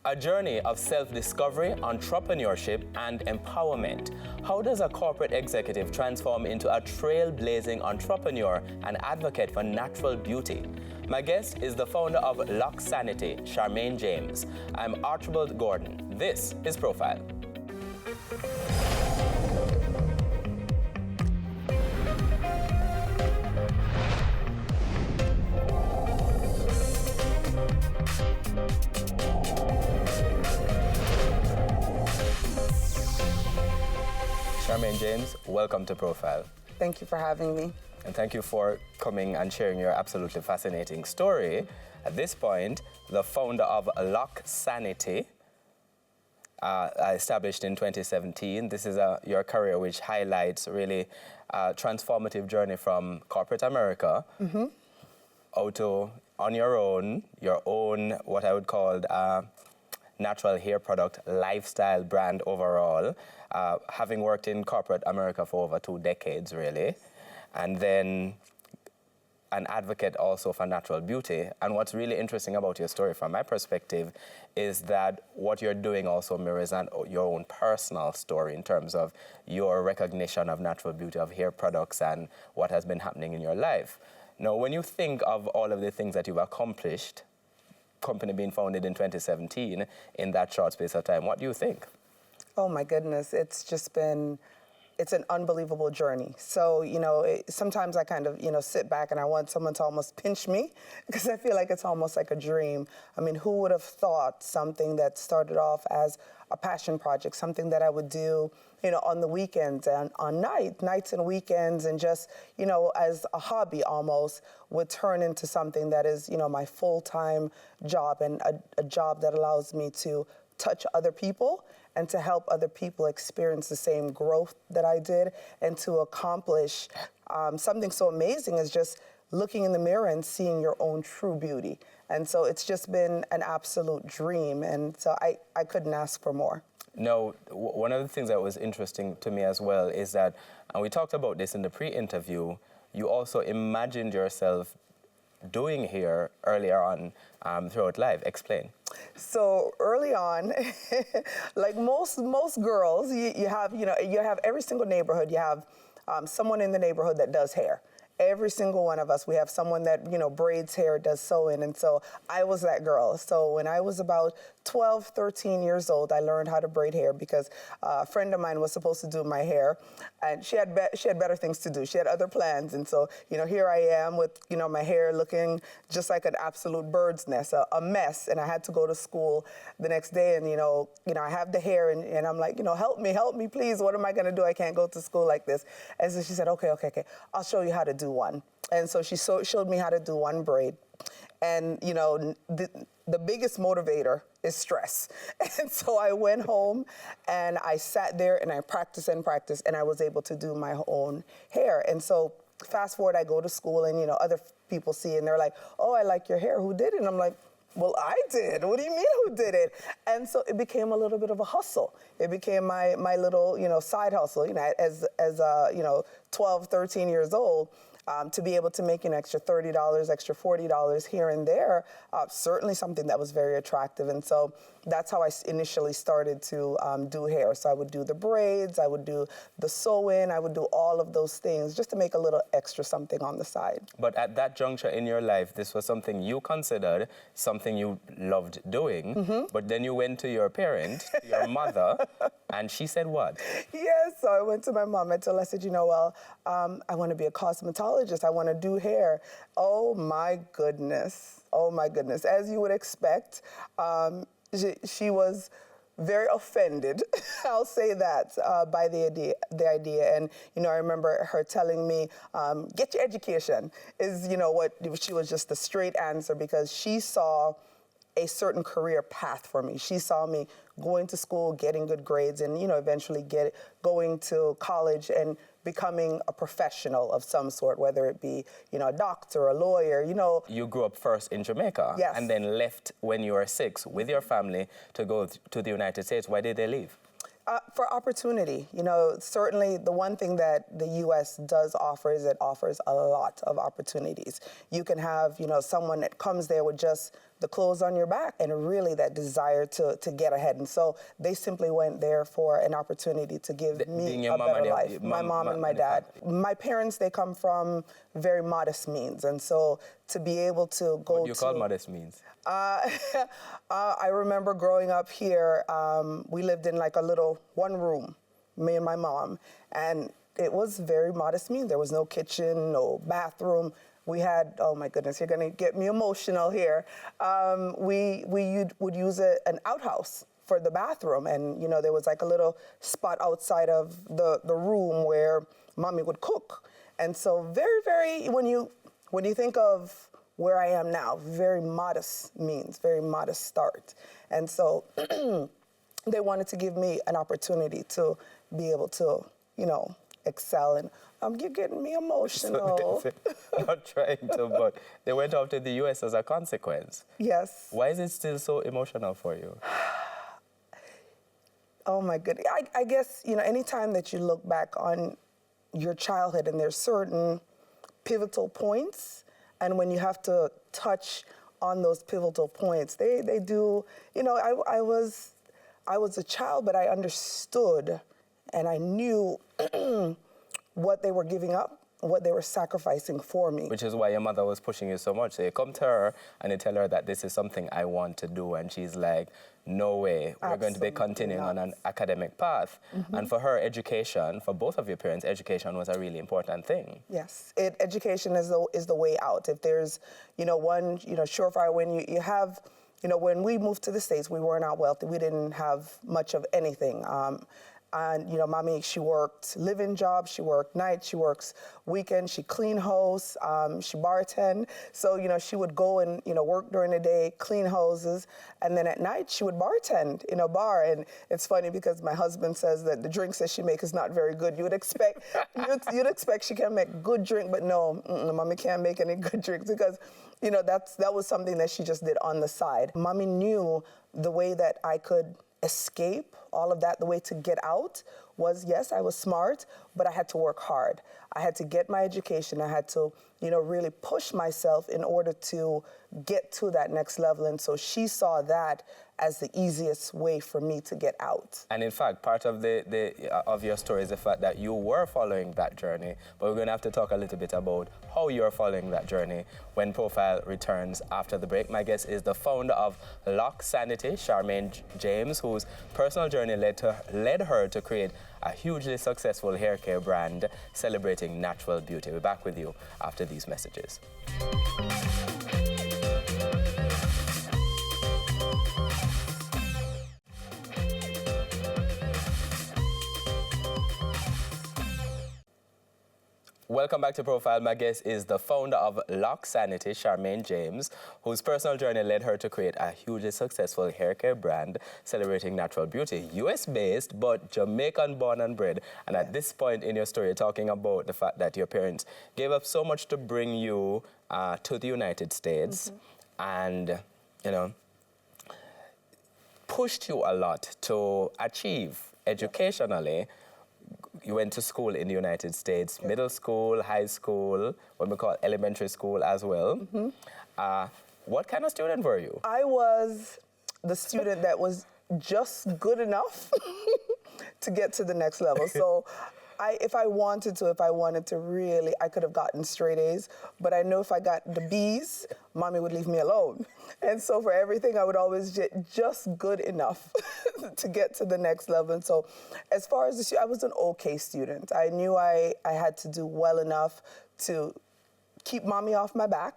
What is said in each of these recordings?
A journey of self-discovery, entrepreneurship, and empowerment. How does a corporate executive transform into a trailblazing entrepreneur and advocate for natural beauty? My guest is the founder of Locsanity, Charmaine James. I'm Archibald Gordon. This is Profile. Charmaine James, welcome to Profile. Thank you for having me. And thank you for coming and sharing your absolutely fascinating story. At this point, the founder of Locsanity, established in 2017. This is your career which highlights really a transformative journey from corporate America out to on your own, what I would call natural hair product lifestyle brand overall, having worked in corporate America for over 2 decades really, and then an advocate also for natural beauty. And what's really interesting about your story from my perspective is that what you're doing also mirrors your own personal story in terms of your recognition of natural beauty of hair products and what has been happening in your life. Now, when you think of all of the things that you've accomplished, company being founded in 2017, in that short space of time, what do you think? Oh my goodness, it's an unbelievable journey. So, sometimes I kind of, sit back and I want someone to almost pinch me because I feel like it's almost like a dream. I mean, who would have thought something that started off as a passion project, something that I would do, on the weekends and on nights and weekends, and just, as a hobby almost, would turn into something that is, my full-time job, and a job that allows me to touch other people and to help other people experience the same growth that I did, and to accomplish something so amazing as just looking in the mirror and seeing your own true beauty. And so it's just been an absolute dream, and so I couldn't ask for more. No, one of the things that was interesting to me as well is that, and we talked about this in the pre-interview, you also imagined yourself doing hair earlier on throughout life. Explain. So early on, like most girls, you have every single neighborhood, you have someone in the neighborhood that does hair. Every single one of us, we have someone that, braids hair, does sewing. And so I was that girl. So when I was about 12, 13 years old, I learned how to braid hair because a friend of mine was supposed to do my hair, and she had better things to do. She had other plans. And so, here I am with, my hair looking just like an absolute bird's nest, a mess. And I had to go to school the next day, and, I have the hair, and I'm like, help me, please. What am I going to do? I can't go to school like this. And so she said, okay, I'll show you how to do one. And so she showed me how to do one braid. And, the biggest motivator is stress. And so I went home and I sat there and I practiced, and I was able to do my own hair. And so fast forward, I go to school, and, other people see, and they're like, oh, I like your hair. Who did it? And I'm like, well, I did. What do you mean, who did it? And so it became a little bit of a hustle. It became my little, side hustle, as 12, 13 years old. To be able to make an extra $30, extra $40 here and there, certainly something that was very attractive. And so that's how I initially started to do hair. So I would do the braids, I would do the sewing, I would do all of those things just to make a little extra something on the side. But at that juncture in your life, this was something you considered, something you loved doing, but then you went to your parent, your mother, and she said what? Yes, so I went to my mom. I told her, I said, I want to be a cosmetologist. I want to do hair. Oh my goodness. As you would expect, she was very offended, I'll say that, by the idea. And, I remember her telling me, get your education, is, what she was just the straight answer, because she saw a certain career path for me. She saw me going to school, getting good grades, and, eventually going to college and becoming a professional of some sort, whether it be, a doctor, a lawyer, You grew up first in Jamaica, yes, and then left when you were 6 with your family to go to the United States. Why did they leave? For opportunity. Certainly the one thing that the U.S. does offer is it offers a lot of opportunities. You can have, someone that comes there with just the clothes on your back and really that desire to get ahead. And so they simply went there for an opportunity to give me a better life. My mom and my dad. My parents, they come from very modest means. And so to be able to go What do you call modest means? I remember growing up here, we lived in like a little one room, me and my mom, and it was very modest means. There was no kitchen, no bathroom. We had, oh my goodness, you're gonna get me emotional here. We would use an outhouse for the bathroom, and you know, there was like a little spot outside of the room where mommy would cook. And so very, when you think of where I am now, very modest means, very modest start. And so they wanted to give me an opportunity to be able to, you know, excel. And you're getting me emotional. Not trying to, but they went off to the U.S. as a consequence. Yes. Why is it still so emotional for you? Oh my goodness. I guess, you know, anytime that you look back on your childhood and there's certain pivotal points, and when you have to touch on those pivotal points, they do, you know, I was a child, but I understood and I knew what they were giving up, what they were sacrificing for me. Which is why your mother was pushing you so much. So you come to her and you tell her that this is something I want to do, and she's like, no way, we're going to be continuing on an academic path. Mm-hmm. And for her, education, for both of your parents, education was a really important thing. Yes, education is the way out. If there's, you know, one, you know, surefire, when you have, you know, when we moved to the States, we were not wealthy. We didn't have much of anything. And, you know, mommy, she worked live-in jobs, she worked nights, she works weekends, she clean house, she bartend. So, you know, she would go and, you know, work during the day, clean houses, and then at night she would bartend in a bar. And it's funny because my husband says that the drinks that she makes is not very good. You would expect, you'd expect she can make good drink, but no, mommy can't make any good drinks because, you know, that was something that she just did on the side. Mommy knew the way that I could escape all of that, the way to get out was, yes, I was smart, but I had to work hard. I had to get my education. I had to, you know, really push myself in order to get to that next level. And so she saw that as the easiest way for me to get out. And in fact, part of of your story is the fact that you were following that journey, but we're going to have to talk a little bit about how you're following that journey when Profile returns after the break. My guest is the founder of Locsanity, Charmaine James, whose personal journey led her to create a hugely successful hair care brand celebrating natural beauty. We're back with you after these messages. Welcome back to Profile. My guest is the founder of Locsanity, Charmaine James, whose personal journey led her to create a hugely successful hair care brand celebrating natural beauty. US-based, but Jamaican born and bred. And at this point in your story, you're talking about the fact that your parents gave up so much to bring you to the United States and, you know, pushed you a lot to achieve educationally. You went to school in the United States, middle school, high school, what we call elementary school as well. What kind of student were you? I was the student that was just good enough to get to the next level. So if I wanted to really, I could have gotten straight A's, but I know if I got the B's, mommy would leave me alone. And so for everything, I would always get just good enough to get to the next level. And so as far as I was an okay student. I knew I had to do well enough to keep mommy off my back.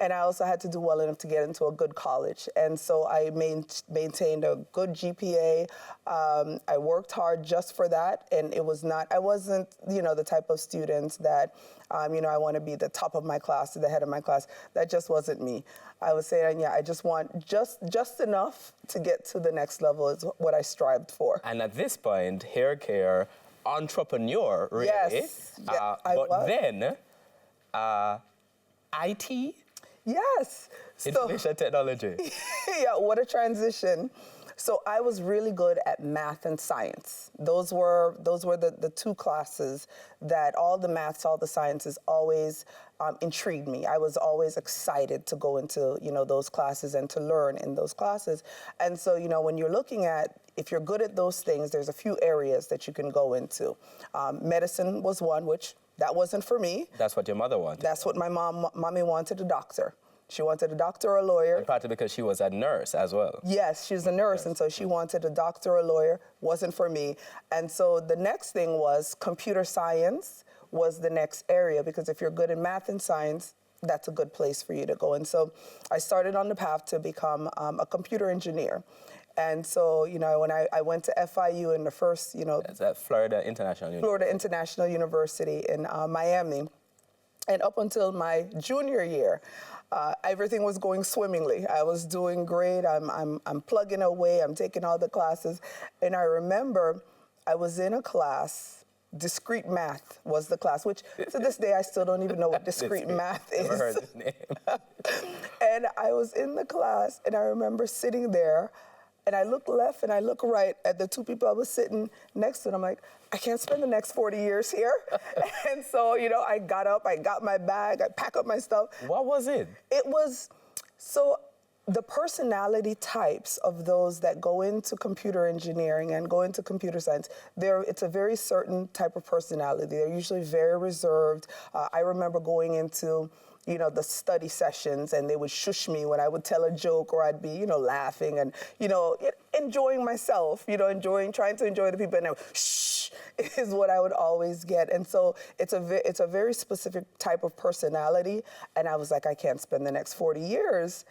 And I also had to do well enough to get into a good college. And so I maintained a good GPA. I worked hard just for that. And I wasn't, you know, the type of student that, you know, I want to be the top of my class, the head of my class. That just wasn't me. I was saying, yeah, I just want just enough to get to the next level is what I strived for. And at this point, hair care entrepreneur, really. Yes, yeah, but then, IT? Yes. Information technology. Yeah, what a transition. So I was really good at math and science. Those were the two classes that all the maths, all the sciences always intrigued me. I was always excited to go into, those classes and to learn in those classes. And so, when you're looking at, if you're good at those things, there's a few areas that you can go into. Medicine was one, which that wasn't for me. That's what your mother wanted. That's what my mommy wanted, a doctor. She wanted a doctor or a lawyer. And partly because she was a nurse as well. Yes, she's a nurse, and so she wanted a doctor or a lawyer. Wasn't for me. And so the next thing was computer science was the next area, because if you're good in math and science, that's a good place for you to go. And so I started on the path to become a computer engineer. And so, when I went to FIU in the first, That's at Florida International University. Florida International University in Miami. And up until my junior year, everything was going swimmingly. I was doing great. I'm plugging away. I'm taking all the classes. And I remember I was in a class, discrete math was the class, which to this day I still don't even know what discrete math is. Never heard this name. And I was in the class, and I remember sitting there, and I look left and I look right at the two people I was sitting next to, and I'm like, I can't spend the next 40 years here. And so, I got up, I got my bag, I packed up my stuff. What was it? It was, so the personality types of those that go into computer engineering and go into computer science, it's a very certain type of personality. They're usually very reserved. I remember going into the study sessions, and they would shush me when I would tell a joke, or I'd be, laughing and, enjoying myself, trying to enjoy the people, and shh is what I would always get. And so it's a very specific type of personality. And I was like, I can't spend the next 40 years,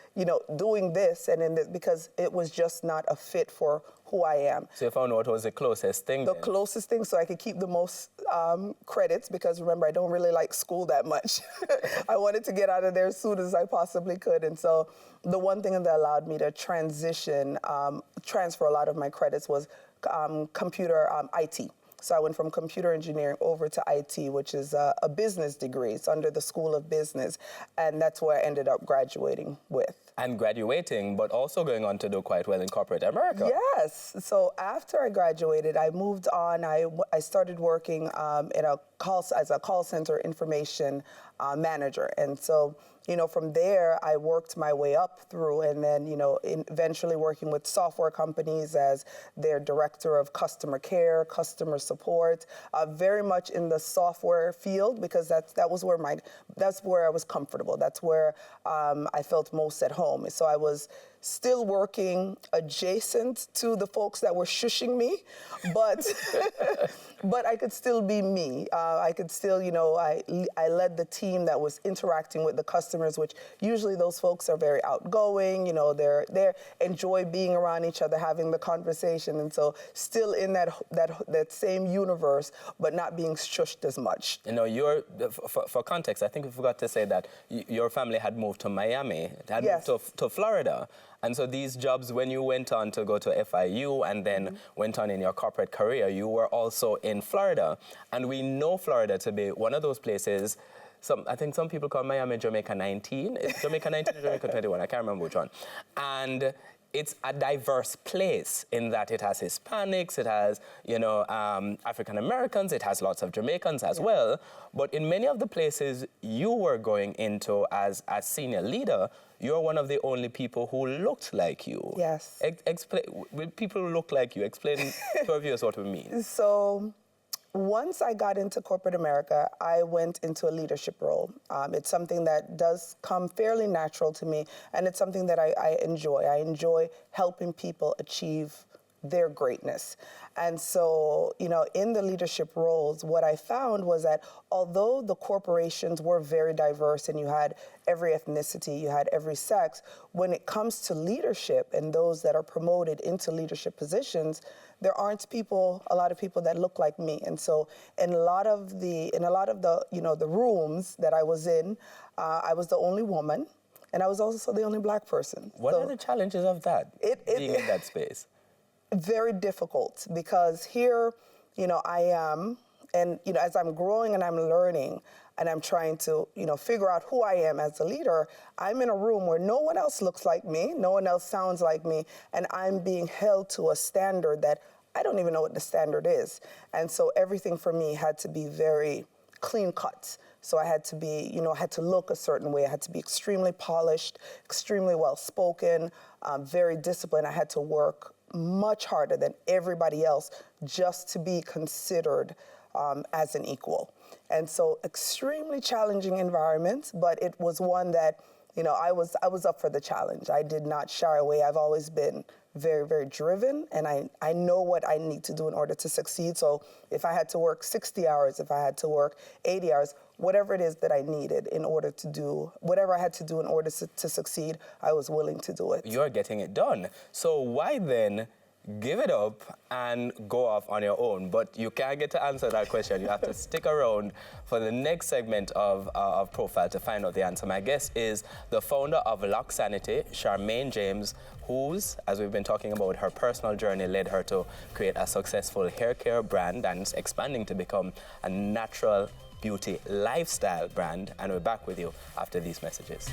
doing this and in this, because it was just not a fit for who I am. So you found what was the closest thing? The closest thing, so I could keep the most credits, because remember, I don't really like school that much. I wanted to get out of there as soon as I possibly could. And so the one thing that allowed me to transfer a lot of my credits was computer IT. So I went from computer engineering over to IT, which is a business degree. It's under the School of Business. And that's where I ended up graduating with. And graduating, but also going on to do quite well in corporate America. Yes. So after I graduated, I moved on. I started working as a call center information manager. And so, from there, I worked my way up through, and then, eventually working with software companies as their director of customer care, customer support, very much in the software field, because that's where I was comfortable. That's where I felt most at home. So I was still working adjacent to the folks that were shushing me, but but I could still be me. I could still, I led the team that was interacting with the customers, which usually those folks are very outgoing. They enjoy being around each other, having the conversation, and so still in that same universe, but not being shushed as much. For context, I think we forgot to say that your family had moved to Miami, had moved to Florida. And so these jobs, when you went on to go to FIU and then went on in your corporate career, you were also in Florida. And we know Florida to be one of those places, I think some people call Miami Jamaica 19. It's Jamaica 19 or Jamaica 21, I can't remember which one. And it's a diverse place in that it has Hispanics, it has, African Americans, it has lots of Jamaicans as well. But in many of the places you were going into as a senior leader, you're one of the only people who looked like you. Yes. When people who look like you, explain to our viewers what it means. So once I got into corporate America, I went into a leadership role. It's something that does come fairly natural to me, and it's something that I enjoy. I enjoy helping people achieve their greatness. And so, in the leadership roles, what I found was that although the corporations were very diverse and you had every ethnicity, you had every sex, when it comes to leadership and those that are promoted into leadership positions, there aren't a lot of people that look like me. And so in a lot of the the rooms that I was in, I was the only woman, and I was also the only black person. What are the challenges of that, being in that space? Very difficult, because here, I am And, as I'm growing and I'm learning and I'm trying to, figure out who I am as a leader, I'm in a room where no one else looks like me, no one else sounds like me, and I'm being held to a standard that I don't even know what the standard is. And so everything for me had to be very clean cut. So I had to be, I had to look a certain way. I had to be extremely polished, extremely well-spoken, very disciplined. I had to work much harder than everybody else just to be considered as an equal. And so extremely challenging environment, but it was one that, I was up for the challenge. I did not shy away. I've always been very, very driven, and I know what I need to do in order to succeed. So if I had to work 60 hours, if I had to work 80 hours, whatever it is that I needed in order to do, whatever I had to do in order to succeed, I was willing to do it. You're getting it done. So why then give it up and go off on your own? But you can't get to answer that question. You have to stick around for the next segment of Profile to find out the answer. My guest is the founder of Locsanity, Charmaine James, whose, as we've been talking about, her personal journey led her to create a successful hair care brand and expanding to become a natural beauty lifestyle brand. And we're back with you after these messages.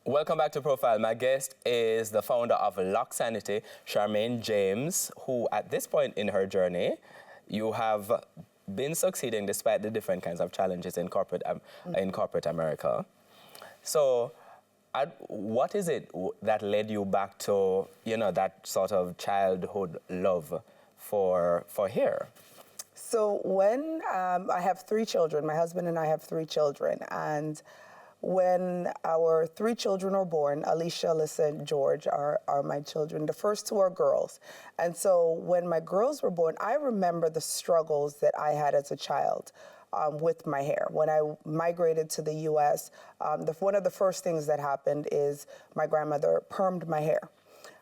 Welcome back to Profile. My guest is the founder of Locsanity, Charmaine James, who at this point in her journey, you have been succeeding despite the different kinds of challenges in corporate America. So what is it that led you back to, that sort of childhood love for hair? So when I have 3 children, my husband and I have 3 children, and when our 3 children are born, Alicia, Alyssa, and George are my children. The first 2 are girls. And so when my girls were born, I remember the struggles that I had as a child with my hair. When I migrated to the U.S., one of the first things that happened is my grandmother permed my hair.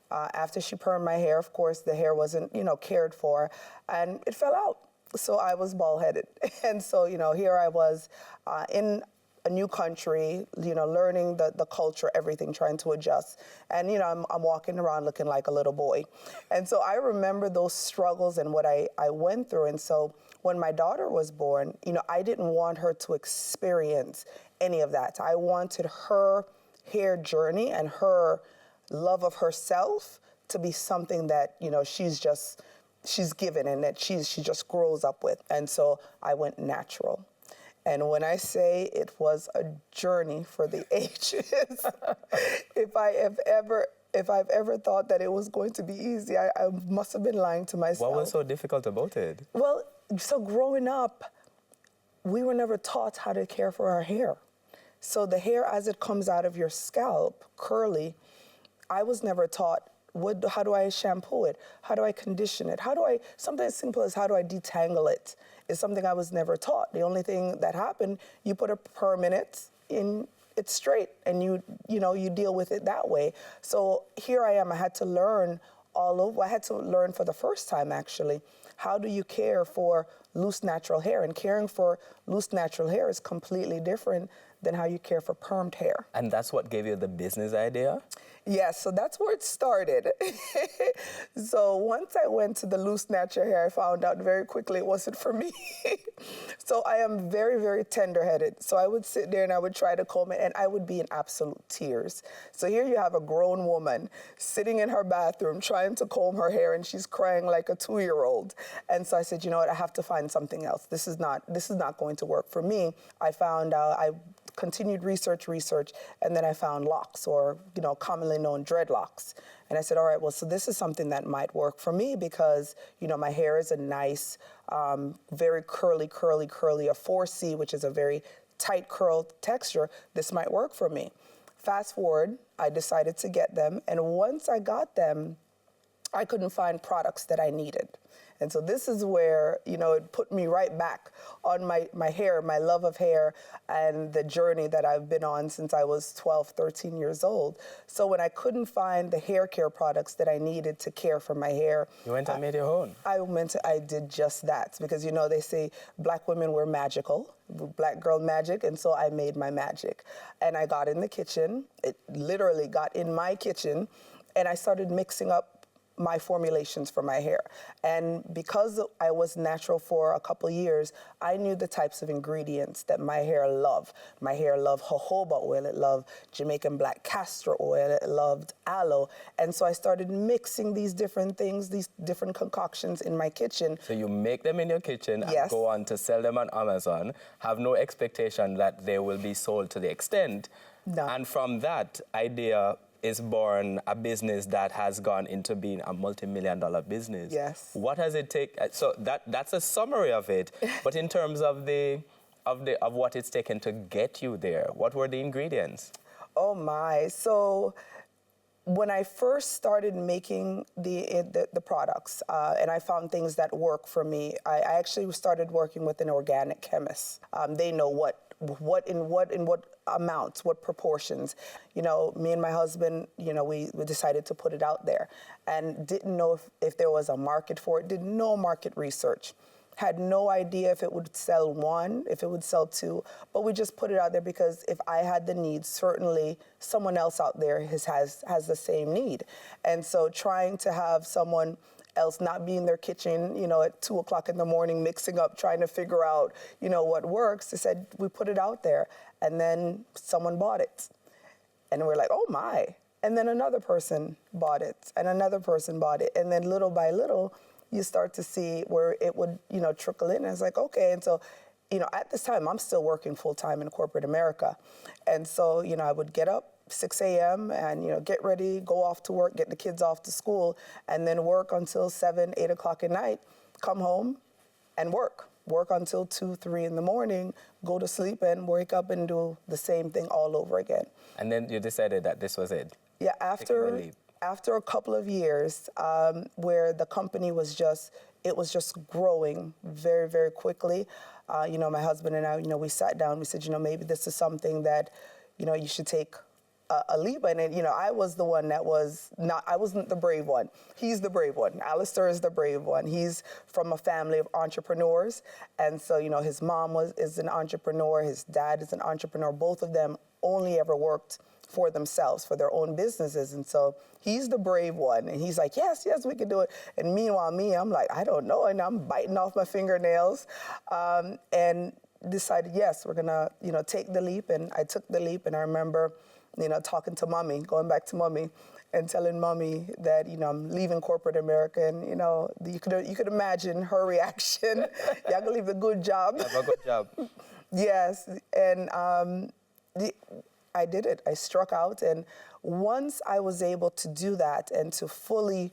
After she permed my hair, of course, the hair wasn't, cared for, and it fell out. So I was bald-headed. And so, here I was in a new country, learning the culture, everything, trying to adjust. And, I'm walking around looking like a little boy. And so I remember those struggles and what I went through. And so when my daughter was born, I didn't want her to experience any of that. I wanted her hair journey and her love of herself to be something that, she's given and that she just grows up with. And so I went natural. And when I say it was a journey for the ages, if I've ever thought that it was going to be easy, I must have been lying to myself. What was so difficult about it? Well, so growing up, we were never taught how to care for our hair. So the hair as it comes out of your scalp, curly, I was never taught how do I shampoo it? How do I condition it? Something as simple as how do I detangle it is something I was never taught. The only thing that happened, you put a perm in it, and it's straight, and you deal with it that way. So here I am, I had to learn I had to learn for the first time, actually, how do you care for loose natural hair? And caring for loose natural hair is completely different than how you care for permed hair. And that's what gave you the business idea? Yes, so that's where it started. So once I went to the loose natural hair, I found out very quickly it wasn't for me. So I am very, very tender-headed. So I would sit there and I would try to comb it, and I would be in absolute tears. So here you have a grown woman sitting in her bathroom trying to comb her hair, and she's crying like a 2-year-old. And so I said, you know what, I have to find something else. This is not going to work for me. I found I continued research, and then I found locks, or commonly known dreadlocks. And I said, all right, well, so this is something that might work for me because, my hair is a nice, very curly, a 4C, which is a very tight curl texture. This might work for me. Fast forward, I decided to get them. And once I got them, I couldn't find products that I needed. And so this is where, you know, it put me right back on my hair, my love of hair, and the journey that I've been on since I was 12, 13 years old. So when I couldn't find the hair care products that I needed to care for my hair, you went and made your own. I did just that, because, you know, they say black women were magical, black girl magic, and so I made my magic. And I got in the kitchen, it literally got in my kitchen, and I started mixing up my formulations for my hair. And because I was natural for a couple years, I knew the types of ingredients that my hair loved. My hair loved jojoba oil, it loved Jamaican black castor oil, it loved aloe. And so I started mixing these different things, these different concoctions in my kitchen. So you make them in your kitchen and Yes. go on to sell them on Amazon, have no expectation that they will be sold to the extent. No. And from that idea is born a business that has gone into being a multi-million-dollar business. Yes. What has it taken? So that's a summary of it. But in terms of of what it's taken to get you there, what were the ingredients? Oh my! So when I first started making the products, and I found things that work for me, I actually started working with an organic chemist. They know what amounts, what proportions. You know, me and my husband, you know, we decided to put it out there, and didn't know if there was a market for it. Did no market research. Had no idea if it would sell one, if it would sell two, but we just put it out there because if I had the need, certainly someone else out there has the same need. And so trying to have someone else not be in their kitchen, you know, at 2 o'clock in the morning, mixing up, trying to figure out, you know, what works, they said, we put it out there. And then someone bought it. And we're like, oh my. And then another person bought it, and another person bought it. And then little by little, you start to see where it would, you know, trickle in. And it's like, okay. And so, you know, at this time, I'm still working full time in corporate America. And so, you know, I would get up 6 a.m. and, you know, get ready, go off to work, get the kids off to school, and then work until 7, 8 o'clock at night, come home and work until 2, 3 in the morning, go to sleep and wake up and do the same thing all over again. And then you decided that this was it? Yeah, after a couple of years where the company was just growing very, very quickly, you know, my husband and I, you know, we sat down, we said, you know, maybe this is something that, you know, you should take a leap. And, you know, I was the one that I wasn't the brave one. He's the brave one. Alistair is the brave one. He's from a family of entrepreneurs. And so, you know, his mom is an entrepreneur. His dad is an entrepreneur. Both of them only ever worked for themselves, for their own businesses. And so he's the brave one. And he's like, yes, we can do it. And meanwhile, I'm like, I don't know. And I'm biting off my fingernails and decided, yes, we're going to, you know, take the leap. And I took the leap. And I remember, you know, talking to mommy, going back to mommy and telling mommy that, you know, I'm leaving corporate America. And, you know, you could imagine her reaction. Y'all gonna leave a good job. Have a good job. Yes. And I did it. I struck out. And once I was able to do that and to fully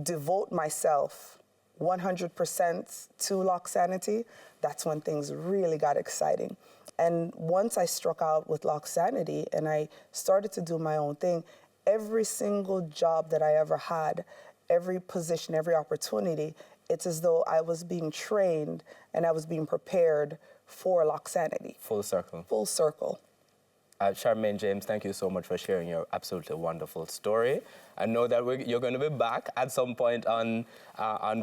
devote myself 100% to Locsanity, that's when things really got exciting. And once I struck out with Locsanity and I started to do my own thing, every single job that I ever had, every position, every opportunity, it's as though I was being trained and I was being prepared for Locsanity. Full circle. Full circle. Charmaine James, thank you so much for sharing your absolutely wonderful story. I know that you're going to be back at some point on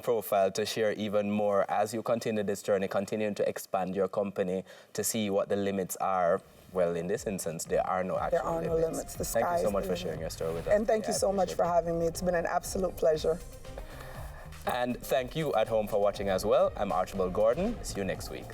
Profile to share even more as you continue this journey, continuing to expand your company to see what the limits are. Well, in this instance, there are no actual limits. There are no limits. The sky Thank you so is much the for limit. sharing your story with us. And thank you so much for having me. It's been an absolute pleasure. And thank you at home for watching as well. I'm Archibald Gordon. See you next week.